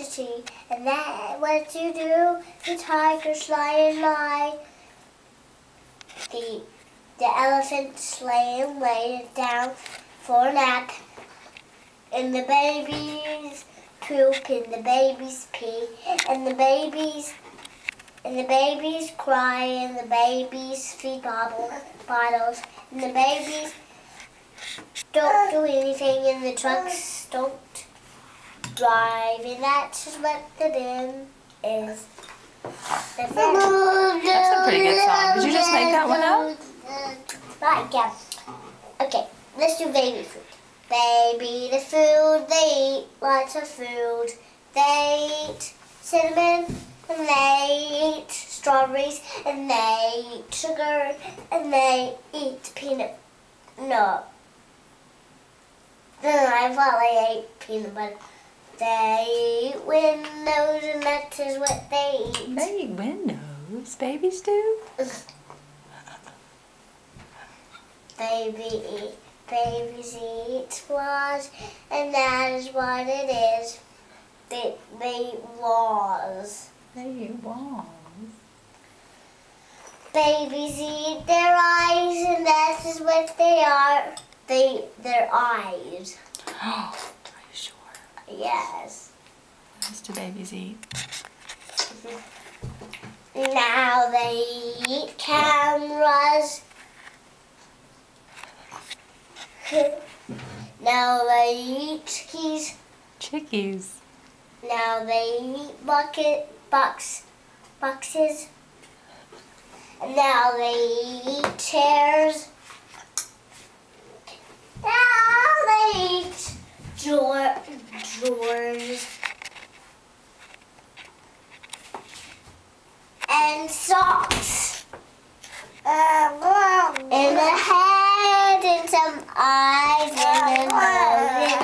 to see. And then what you do, the tigers lie and lie. The elephants lay and lay down for a nap. And the babies poop and the babies pee. And the babies cry and the babies feed bottles. And the babies don't do anything and the trucks don't drive, and that's what the bin is. That's a pretty good song. Did you just make that one up? Right, yeah. Okay, let's do baby food. Baby the food, they eat lots of food. They eat cinnamon, and they eat strawberries, and they eat sugar, and they eat peanut. No. I thought they ate peanut butter. They eat windows, and that is what they eat. They eat windows? Babies do? Babies eat flaws, and that is what it is. They eat walls. They eat walls. Babies eat their eyes, and that is what they are. Their eyes. Oh, are you sure? Yes. What else do babies eat? Now they eat cameras. Now they eat chickies. Chickies. Now they eat boxes. And now they eat chairs. Now they eat drawers. And socks. And a head and some eyes and a nose and a